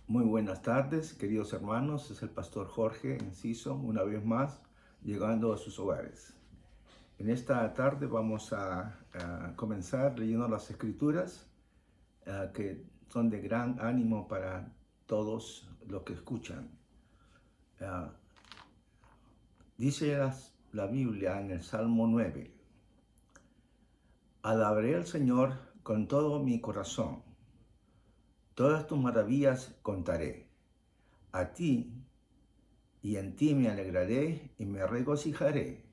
Muy buenas tardes, queridos hermanos. Es el pastor Jorge Enciso, una vez más, llegando a sus hogares. En esta tarde vamos a comenzar leyendo las escrituras que son de gran ánimo para todos los que escuchan. Ah, dice la Biblia en el Salmo 9: Alabaré al Señor con todo mi corazón, todas tus maravillas contaré. A ti y en ti me alegraré y me regocijaré.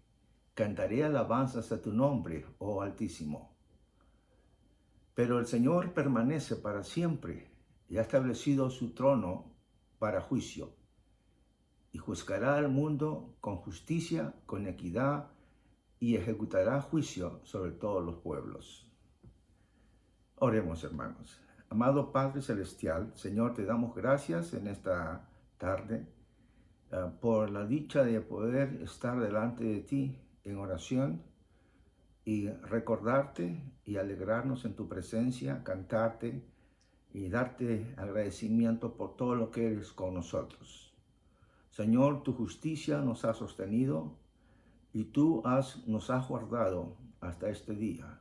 Cantaré alabanzas a tu nombre, oh Altísimo. Pero el Señor permanece para siempre y ha establecido su trono para juicio. Y juzgará al mundo con justicia, con equidad, y ejecutará juicio sobre todos los pueblos. Oremos, hermanos. Amado Padre Celestial, Señor, te damos gracias en esta tarde por la dicha de poder estar delante de ti en oración y recordarte y alegrarnos en tu presencia, cantarte y darte agradecimiento por todo lo que eres con nosotros. Señor, tu justicia nos ha sostenido y tú nos has guardado hasta este día.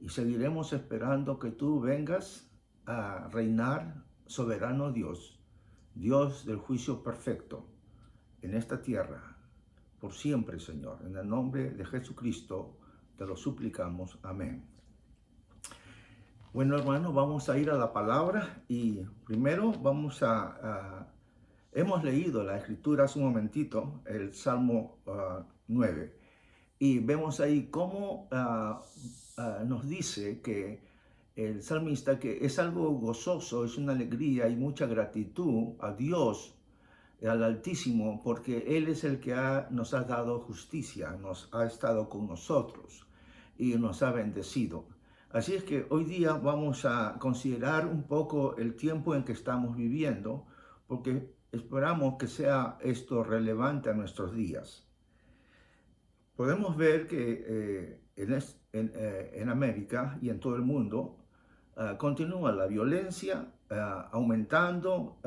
Y seguiremos esperando que tú vengas a reinar, soberano Dios, Dios del juicio perfecto en esta tierra, por siempre, Señor. En el nombre de Jesucristo te lo suplicamos. Amén. Bueno, hermano, vamos a ir a la palabra y primero hemos leído la escritura hace un momentito, el Salmo 9, y vemos ahí cómo nos dice que el salmista que es algo gozoso, es una alegría y mucha gratitud a Dios, al Altísimo, porque Él es el que nos ha dado justicia, nos ha estado con nosotros y nos ha bendecido. Así es que hoy día vamos a considerar un poco el tiempo en que estamos viviendo, porque esperamos que sea esto relevante a nuestros días. Podemos ver que en América y en todo el mundo continúa la violencia aumentando.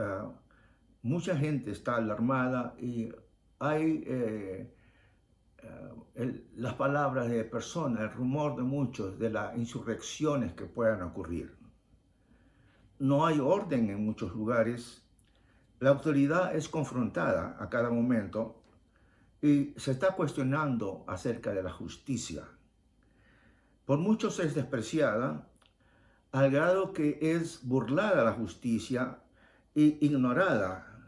Mucha gente está alarmada y hay las palabras de personas, el rumor de muchos de las insurrecciones que puedan ocurrir. No hay orden en muchos lugares. La autoridad es confrontada a cada momento y se está cuestionando acerca de la justicia. Por muchos es despreciada, al grado que es burlada la justicia e ignorada.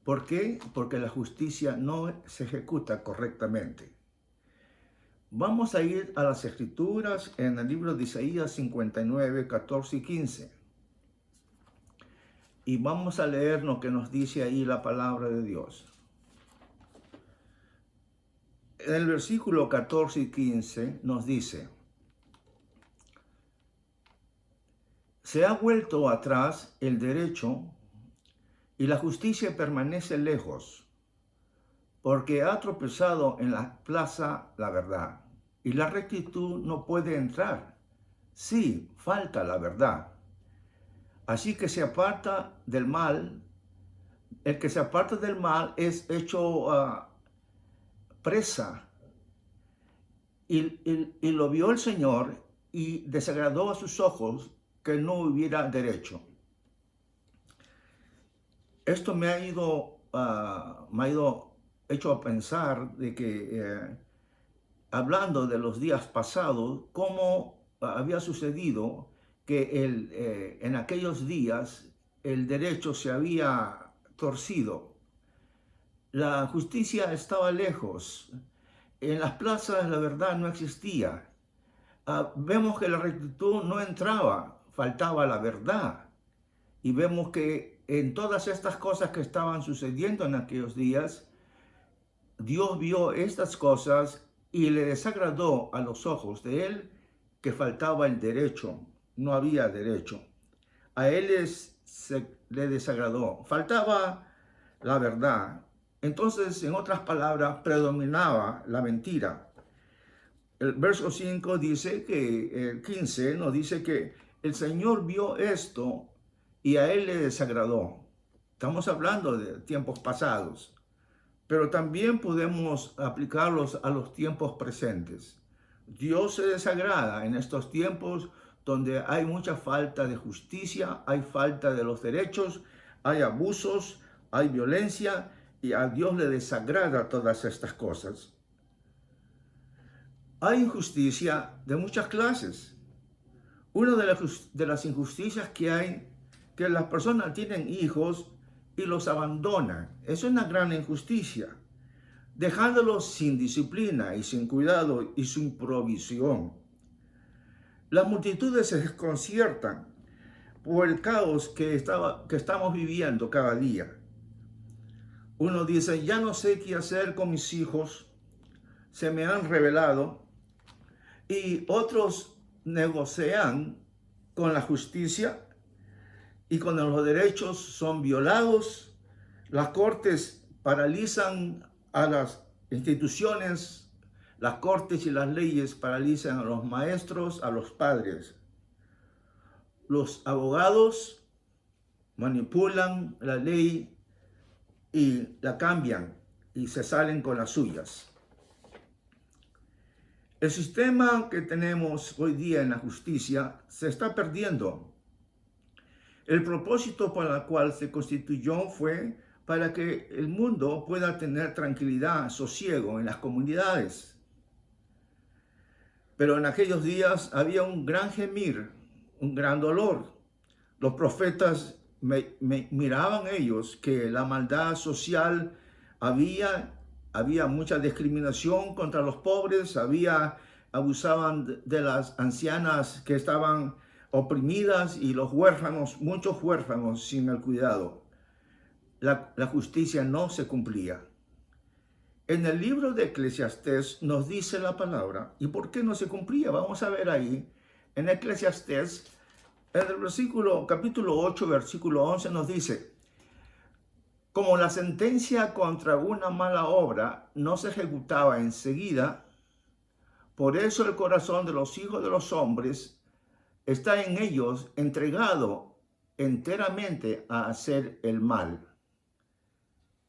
¿Por qué? Porque la justicia no se ejecuta correctamente. Vamos a ir a las escrituras en el libro de Isaías 59, 14 y 15. Y vamos a leer lo que nos dice ahí la palabra de Dios. En el versículo 14 y 15 nos dice: se ha vuelto atrás el derecho y la justicia permanece lejos, porque ha tropezado en la plaza la verdad, y la rectitud no puede entrar. Sí, falta la verdad. Así que se aparta del mal. El que se aparta del mal es hecho presa. Y lo vio el Señor y desagradó a sus ojos que no hubiera derecho. Esto me ha hecho a pensar de que hablando de los días pasados, cómo había sucedido que en aquellos días el derecho se había torcido. La justicia estaba lejos. En las plazas la verdad no existía. Vemos que la rectitud no entraba, faltaba la verdad. Y vemos que en todas estas cosas que estaban sucediendo en aquellos días, Dios vio estas cosas y le desagradó a los ojos de él que faltaba el derecho, no había derecho. A él le desagradó, faltaba la verdad. Entonces, en otras palabras, predominaba la mentira. El verso 5 dice que, el 15 nos dice que el Señor vio esto y a él le desagradó. Estamos hablando de tiempos pasados, pero también podemos aplicarlos a los tiempos presentes. Dios se desagrada en estos tiempos donde hay mucha falta de justicia, hay falta de los derechos, hay abusos, hay violencia, y a Dios le desagrada todas estas cosas. Hay injusticia de muchas clases. Una de las injusticias que hay, que las personas tienen hijos y los abandonan. Es una gran injusticia, dejándolos sin disciplina y sin cuidado y sin provisión. Las multitudes se desconciertan por el caos que estamos viviendo cada día. Uno dice, ya no sé qué hacer con mis hijos, se me han rebelado, y otros negocian con la justicia y cuando los derechos son violados, las cortes paralizan a las instituciones, las cortes y las leyes paralizan a los maestros, a los padres. Los abogados manipulan la ley y la cambian y se salen con las suyas. El sistema que tenemos hoy día en la justicia se está perdiendo. El propósito para el cual se constituyó fue para que el mundo pueda tener tranquilidad, sosiego en las comunidades. Pero en aquellos días había un gran gemir, un gran dolor. Los profetas miraban ellos que la maldad social había mucha discriminación contra los pobres, abusaban de las ancianas que estaban oprimidas y los huérfanos, muchos huérfanos sin el cuidado. La justicia no se cumplía. En el libro de Eclesiastés nos dice la palabra. ¿Y por qué no se cumplía? Vamos a ver ahí. En Eclesiastés, en el capítulo 8, versículo 11 nos dice: como la sentencia contra una mala obra no se ejecutaba enseguida, por eso el corazón de los hijos de los hombres está en ellos entregado enteramente a hacer el mal.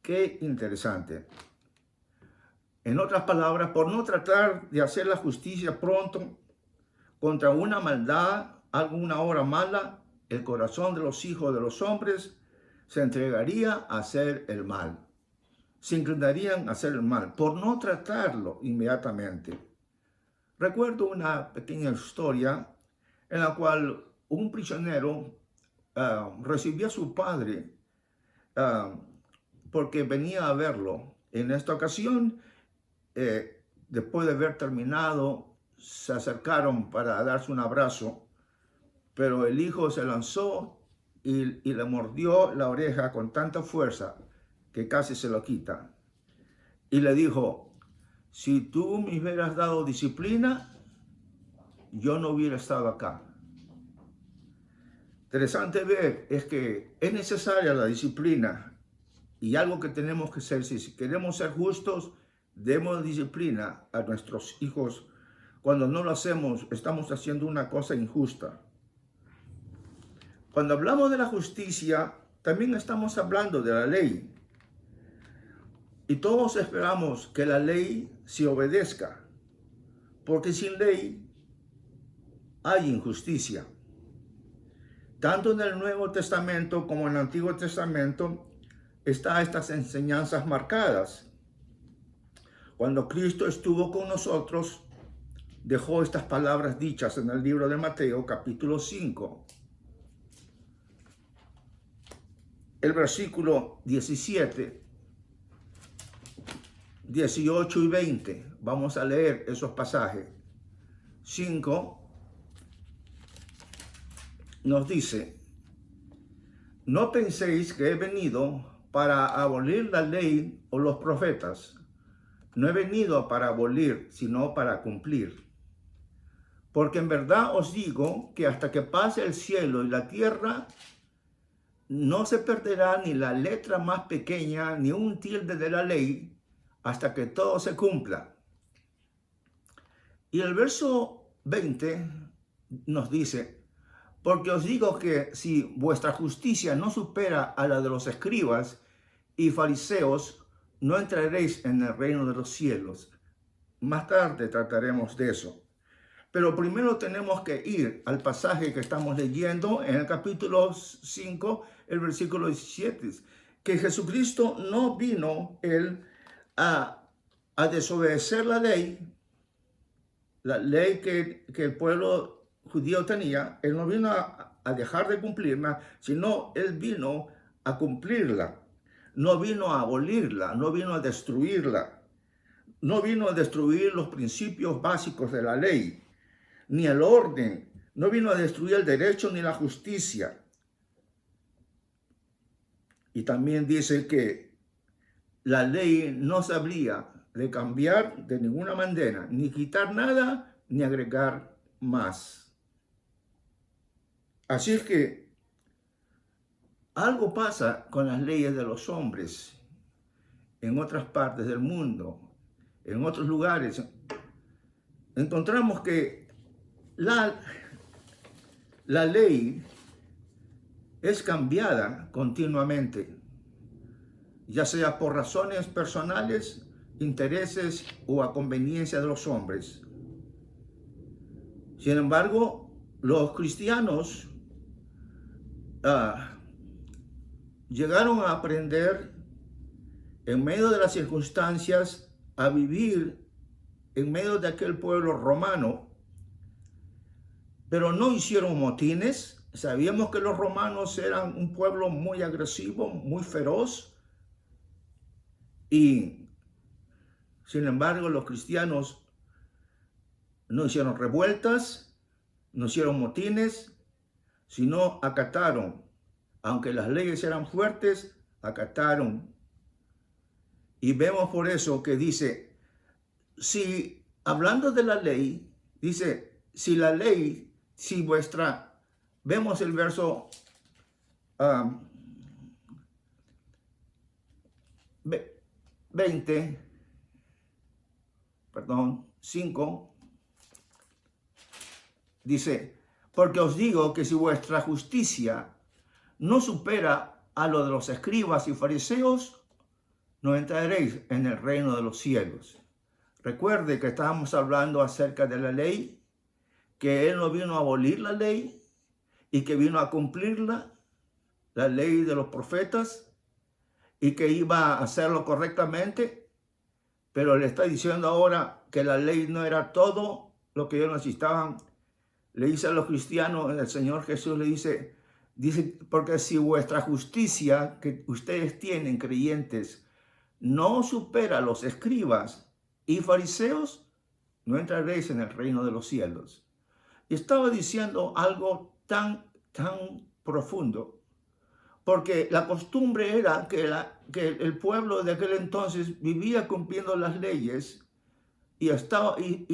Qué interesante. En otras palabras, por no tratar de hacer la justicia pronto contra una maldad, alguna obra mala, el corazón de los hijos de los hombres se entregaría a hacer el mal. Se inclinarían a hacer el mal por no tratarlo inmediatamente. Recuerdo una pequeña historia en la cual un prisionero recibió a su padre porque venía a verlo. En esta ocasión, después de haber terminado, se acercaron para darse un abrazo, pero el hijo se lanzó y le mordió la oreja con tanta fuerza que casi se lo quita. Y le dijo: si tú me hubieras dado disciplina, yo no hubiera estado acá. Interesante ver es que es necesaria la disciplina y algo que tenemos que hacer. Si queremos ser justos, demos disciplina a nuestros hijos. Cuando no lo hacemos, estamos haciendo una cosa injusta. Cuando hablamos de la justicia, también estamos hablando de la ley. Y todos esperamos que la ley se obedezca, porque sin ley hay injusticia. Tanto en el Nuevo Testamento como en el Antiguo Testamento están estas enseñanzas marcadas. Cuando Cristo estuvo con nosotros, dejó estas palabras dichas en el libro de Mateo, capítulo 5. El versículo 17, 18 y 20. Vamos a leer esos pasajes. 5 nos dice: no penséis que he venido para abolir la ley o los profetas. No he venido para abolir, sino para cumplir. Porque en verdad os digo que hasta que pase el cielo y la tierra, no se perderá ni la letra más pequeña, ni un tilde de la ley, hasta que todo se cumpla. Y el verso 20 nos dice: Porque os digo que si vuestra justicia no supera a la de los escribas y fariseos, no entraréis en el reino de los cielos. Más tarde trataremos de eso. Pero primero tenemos que ir al pasaje que estamos leyendo en el capítulo 5, el versículo 17, que Jesucristo no vino él a desobedecer la ley que el pueblo judío tenía. Él no vino a dejar de cumplirla, sino él vino a cumplirla. No vino a abolirla, no vino a destruirla. No vino a destruir los principios básicos de la ley, ni el orden. No vino a destruir el derecho ni la justicia. Y también dice que la ley no se habría de cambiar de ninguna manera, ni quitar nada, ni agregar más. Así es que algo pasa con las leyes de los hombres en otras partes del mundo, en otros lugares. Encontramos que la ley es cambiada continuamente, ya sea por razones personales, intereses o a conveniencia de los hombres. Sin embargo, los cristianos llegaron a aprender en medio de las circunstancias a vivir en medio de aquel pueblo romano, pero no hicieron motines. Sabíamos que los romanos eran un pueblo muy agresivo, muy feroz, y sin embargo los cristianos no hicieron revueltas, no hicieron motines, sino acataron. Aunque las leyes eran fuertes, acataron. Y vemos por eso que dice, si hablando de la ley, dice, si la ley, si vuestra, vemos el verso 5, dice, porque os digo que si vuestra justicia no supera a lo de los escribas y fariseos, no entraréis en el reino de los cielos. Recuerde que estábamos hablando acerca de la ley, que Él no vino a abolir la ley y que vino a cumplirla, la ley de los profetas, y que iba a hacerlo correctamente, pero le está diciendo ahora que la ley no era todo lo que ellos necesitaban. Le dice a los cristianos, el Señor Jesús le dice, porque si vuestra justicia que ustedes tienen, creyentes, no supera a los escribas y fariseos, no entraréis en el reino de los cielos. Y estaba diciendo algo tan profundo, porque la costumbre era que el pueblo de aquel entonces vivía cumpliendo las leyes y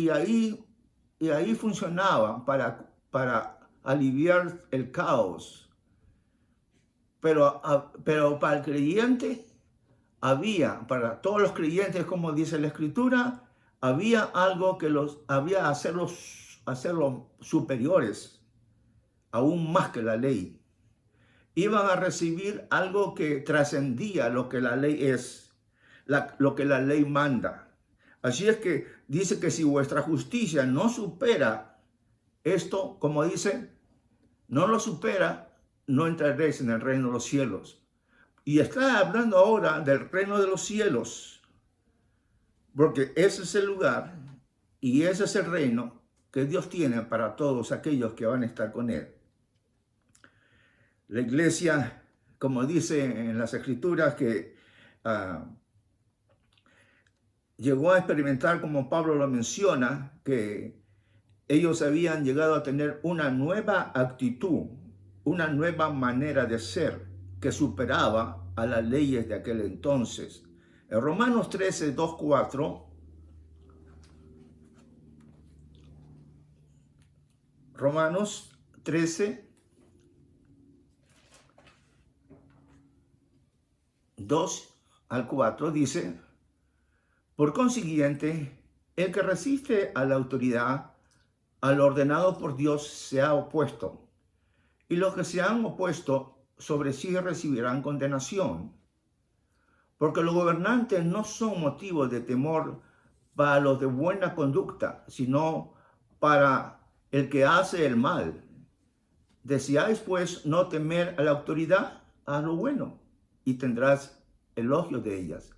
ahí funcionaba para aliviar el caos. Pero para el creyente para todos los creyentes, como dice la Escritura, había algo que había hacerlos superiores, aún más que la ley. Iban a recibir algo que trascendía lo que la ley es, lo que la ley manda. Así es que dice que si vuestra justicia no supera esto, como dice, no lo supera, no entraréis en el reino de los cielos. Y está hablando ahora del reino de los cielos, porque ese es el lugar y ese es el reino que Dios tiene para todos aquellos que van a estar con Él. La iglesia, como dice en las Escrituras, que llegó a experimentar, como Pablo lo menciona, que ellos habían llegado a tener una nueva actitud, una nueva manera de ser que superaba a las leyes de aquel entonces. En Romanos 13, 2, 4, Romanos 13, 2 al 4 dice, por consiguiente, el que resiste a la autoridad, al ordenado por Dios, se ha opuesto, y los que se han opuesto sobre sí recibirán condenación. Porque los gobernantes no son motivo de temor para los de buena conducta, sino para el que hace el mal. Deseáis pues no temer a la autoridad, haz lo bueno, y tendrás elogio de ellas.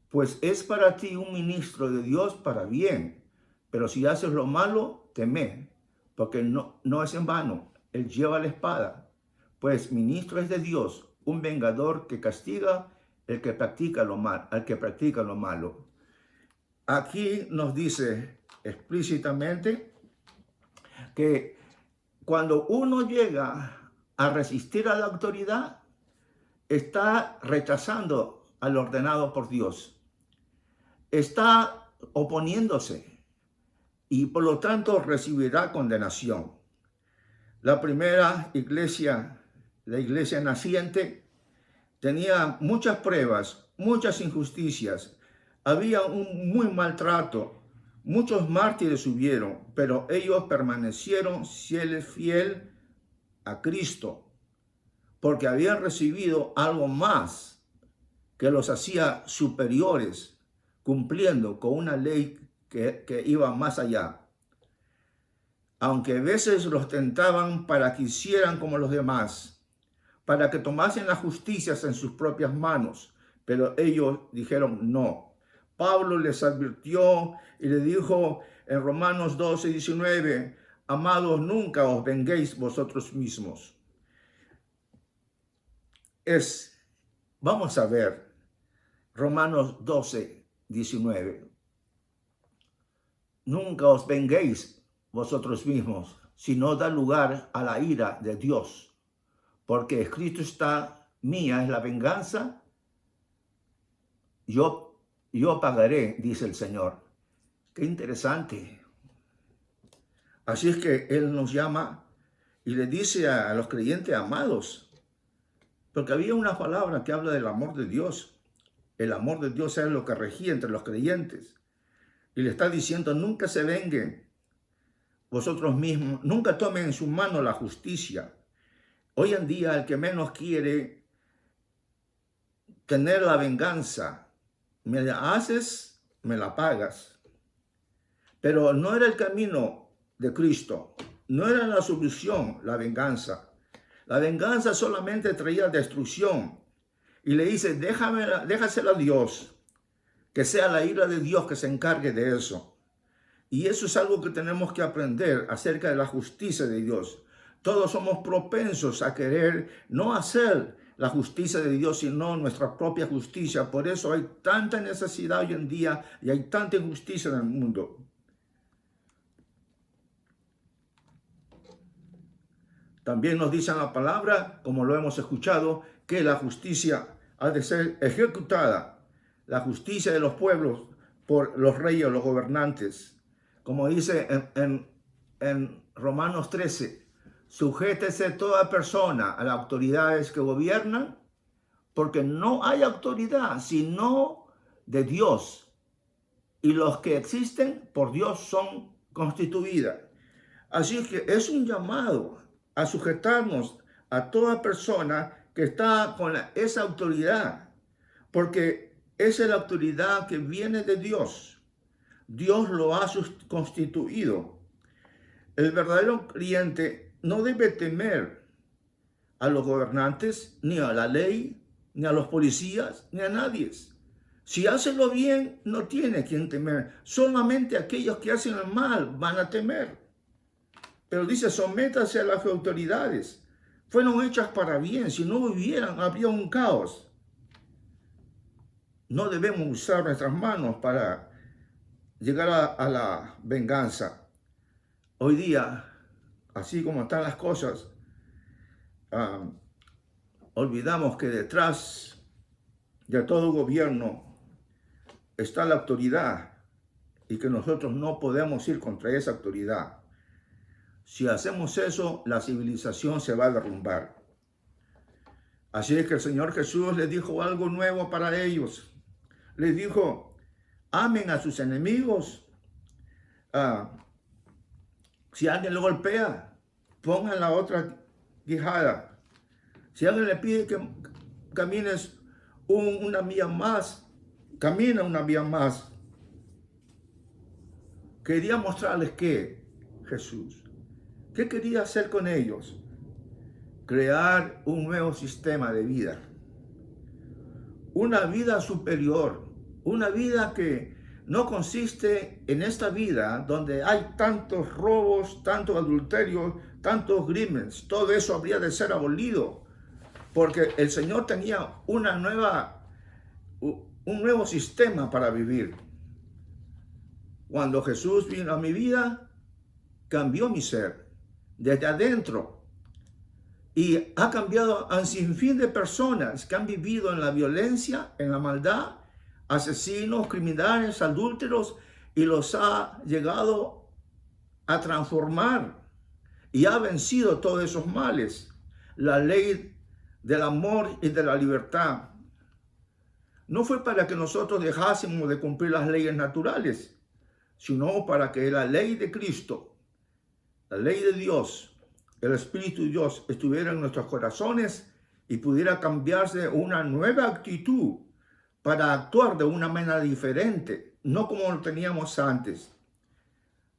Pues es para ti un ministro de Dios para bien, pero si haces lo malo, teme, porque no es en vano, él lleva la espada, pues ministro es de Dios, un vengador que castiga al que practica lo malo. Aquí nos dice explícitamente que cuando uno llega a resistir a la autoridad, está rechazando al ordenado por Dios, está oponiéndose y por lo tanto recibirá condenación. La primera iglesia, la iglesia naciente, tenía muchas pruebas, muchas injusticias, había un muy maltrato, muchos mártires hubieron, pero ellos permanecieron fiel a Cristo, porque habían recibido algo más que los hacía superiores, cumpliendo con una ley que iba más allá. Aunque a veces los tentaban para que hicieran como los demás, para que tomasen las justicias en sus propias manos, pero ellos dijeron no. Pablo les advirtió y le dijo en Romanos 12:19, amados, nunca os venguéis vosotros mismos. Vamos a ver, Romanos 12:19. Nunca os venguéis vosotros mismos, sino da lugar a la ira de Dios, porque escrito está, mía es la venganza, yo pagaré, dice el Señor. Qué interesante. Así es que Él nos llama y le dice a los creyentes amados, porque había una palabra que habla del amor de Dios. El amor de Dios es lo que regía entre los creyentes. Y le está diciendo, nunca se venguen vosotros mismos, nunca tomen en su mano la justicia. Hoy en día el que menos quiere tener la venganza, me la haces, me la pagas. Pero no era el camino de Cristo, no era la solución la venganza. La venganza solamente traía destrucción. Y le dice, déjasela a Dios, que sea la ira de Dios que se encargue de eso. Y eso es algo que tenemos que aprender acerca de la justicia de Dios. Todos somos propensos a querer no hacer la justicia de Dios, sino nuestra propia justicia. Por eso hay tanta necesidad hoy en día y hay tanta injusticia en el mundo. También nos dice en la palabra, como lo hemos escuchado, que la justicia ha de ser ejecutada. La justicia de los pueblos por los reyes, los gobernantes. Como dice en Romanos 13, sujétese toda persona a las autoridades que gobiernan, porque no hay autoridad sino de Dios. Y los que existen por Dios son constituidas. Así que es un llamado a sujetarnos a toda persona que está con esa autoridad, porque esa es la autoridad que viene de Dios. Dios lo ha constituido. El verdadero creyente no debe temer a los gobernantes, ni a la ley, ni a los policías, ni a nadie. Si hace lo bien, no tiene quien temer. Solamente aquellos que hacen el mal van a temer. Pero dice, sométase a las autoridades. Fueron hechas para bien. Si no hubieran, había un caos. No debemos usar nuestras manos para llegar a la venganza. Hoy día, así como están las cosas, olvidamos que detrás de todo gobierno está la autoridad y que nosotros no podemos ir contra esa autoridad. Si hacemos eso, la civilización se va a derrumbar. Así es que el Señor Jesús les dijo algo nuevo para ellos. Les dijo, amen a sus enemigos. Si alguien lo golpea, pongan la otra guijada. Si alguien le pide que camines una milla más, camina una milla más. Quería mostrarles que Jesús, ¿qué quería hacer con ellos? Crear un nuevo sistema de vida. Una vida superior, una vida que no consiste en esta vida donde hay tantos robos, tantos adulterios, tantos crímenes. Todo eso habría de ser abolido, porque el Señor tenía un nuevo sistema para vivir. Cuando Jesús vino a mi vida, cambió mi ser desde adentro. Y ha cambiado a un sinfín de personas que han vivido en la violencia, en la maldad, asesinos, criminales, adúlteros, y los ha llegado a transformar y ha vencido todos esos males. La ley del amor y de la libertad no fue para que nosotros dejásemos de cumplir las leyes naturales, sino para que la ley de Cristo, la ley de Dios, el Espíritu de Dios estuviera en nuestros corazones y pudiera cambiarse una nueva actitud para actuar de una manera diferente, no como lo teníamos antes.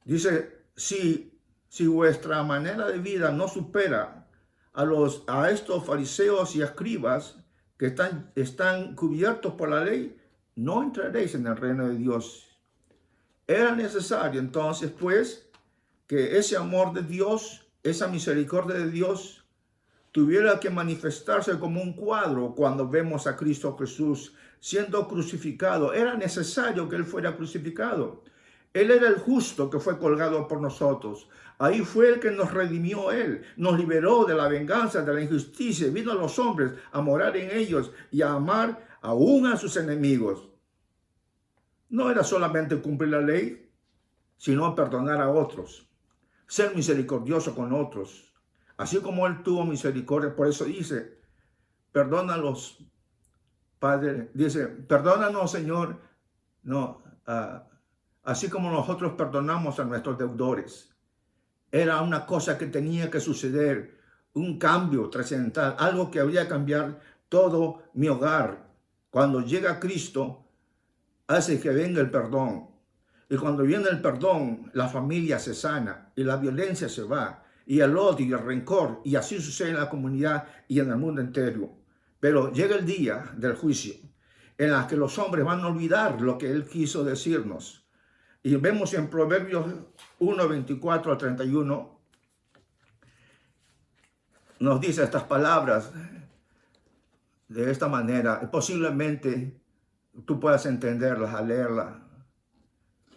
Dice, si vuestra manera de vida no supera a estos fariseos y escribas que están cubiertos por la ley, no entraréis en el reino de Dios. Era necesario entonces, pues, que ese amor de Dios, esa misericordia de Dios, tuviera que manifestarse como un cuadro cuando vemos a Cristo Jesús siendo crucificado. Era necesario que Él fuera crucificado. Él era el justo que fue colgado por nosotros. Ahí fue el que nos redimió Él, nos liberó de la venganza, de la injusticia, vino a los hombres a morar en ellos y a amar aún a sus enemigos. No era solamente cumplir la ley, sino perdonar a otros, ser misericordioso con otros, así como Él tuvo misericordia. Por eso dice, perdónalos, Padre, dice, perdónanos, Señor, no, así como nosotros perdonamos a nuestros deudores. Era una cosa que tenía que suceder, un cambio trascendental, algo que habría que cambiar todo mi hogar. Cuando llega Cristo, hace que venga el perdón. Y cuando viene el perdón, la familia se sana y la violencia se va, y el odio y el rencor, y así sucede en la comunidad y en el mundo entero. Pero llega el día del juicio, en el que los hombres van a olvidar lo que Él quiso decirnos. Y vemos en Proverbios 1, 24 al 31, nos dice estas palabras de esta manera. Posiblemente tú puedas entenderlas al leerlas,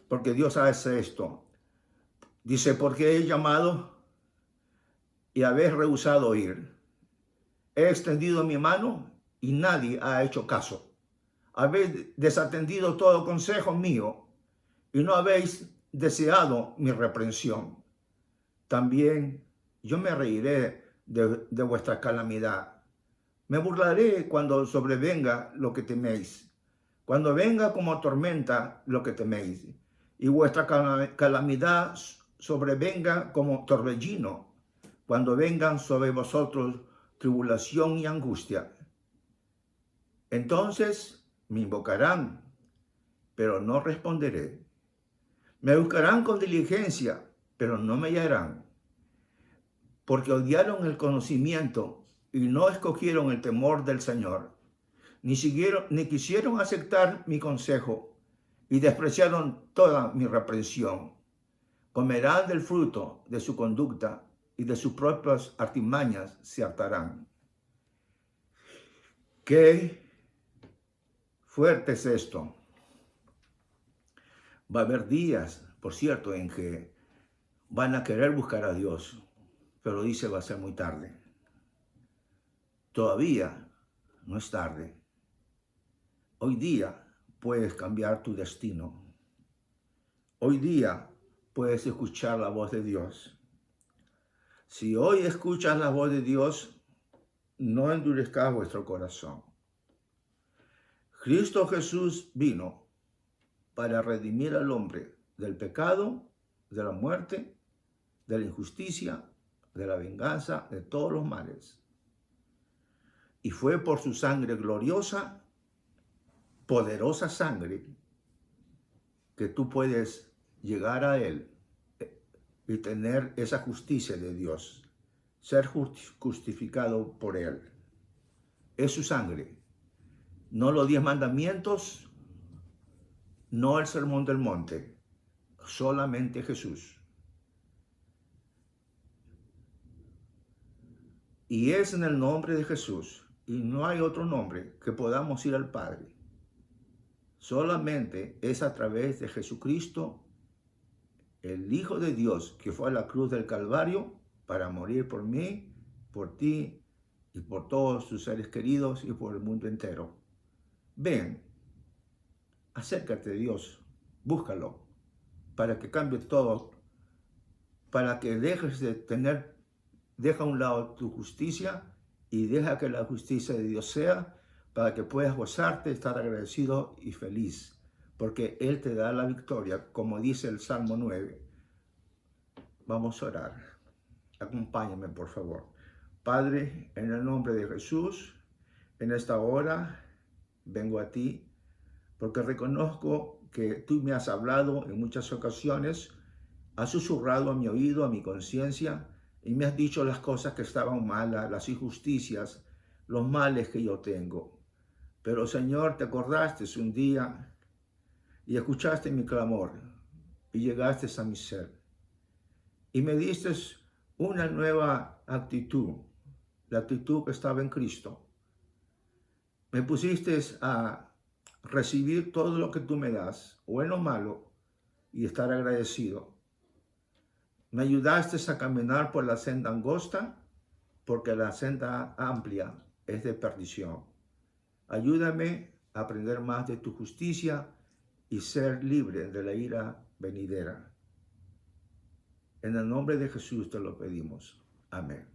porque Dios hace esto. Dice, porque he llamado y habéis rehusado oír. He extendido mi mano y nadie ha hecho caso. Habéis desatendido todo consejo mío y no habéis deseado mi reprensión. También yo me reiré de vuestra calamidad. Me burlaré cuando sobrevenga lo que teméis. Cuando venga como tormenta lo que teméis, y vuestra calamidad sobrevenga como torbellino, cuando vengan sobre vosotros tribulación y angustia. Entonces me invocarán, pero no responderé. Me buscarán con diligencia, pero no me hallarán, porque odiaron el conocimiento y no escogieron el temor del Señor, ni quisieron aceptar mi consejo, y despreciaron toda mi reprensión. Comerán del fruto de su conducta y de sus propias artimañas se hartarán. Qué fuerte es esto. Va a haber días, por cierto, en que van a querer buscar a Dios, pero dice va a ser muy tarde. Todavía no es tarde. Hoy día puedes cambiar tu destino. Hoy día puedes escuchar la voz de Dios. Si hoy escuchas la voz de Dios, no endurezcas vuestro corazón. Cristo Jesús vino para redimir al hombre del pecado, de la muerte, de la injusticia, de la venganza de todos los males. Y fue por su sangre gloriosa, poderosa sangre, que tú puedes llegar a Él y tener esa justicia de Dios, ser justificado por Él. Es su sangre, no los 10 mandamientos, no el sermón del monte, solamente Jesús. Y es en el nombre de Jesús, y no hay otro nombre que podamos ir al Padre. Solamente es a través de Jesucristo, el Hijo de Dios, que fue a la cruz del Calvario para morir por mí, por ti y por todos tus seres queridos y por el mundo entero. Ven, acércate a Dios, búscalo, para que cambie todo, para que dejes de tener, deja a un lado tu justicia y deja que la justicia de Dios sea, para que puedas gozarte, estar agradecido y feliz, porque Él te da la victoria, como dice el Salmo 9. Vamos a orar. Acompáñame, por favor. Padre, en el nombre de Jesús, en esta hora vengo a ti, porque reconozco que tú me has hablado en muchas ocasiones, has susurrado a mi oído, a mi conciencia, y me has dicho las cosas que estaban malas, las injusticias, los males que yo tengo. Pero Señor, te acordaste un día y escuchaste mi clamor y llegaste a mi ser. Y me diste una nueva actitud, la actitud que estaba en Cristo. Me pusiste a recibir todo lo que tú me das, bueno o malo, y estar agradecido. Me ayudaste a caminar por la senda angosta, porque la senda amplia es de perdición. Ayúdame a aprender más de tu justicia y ser libre de la ira venidera. En el nombre de Jesús te lo pedimos. Amén.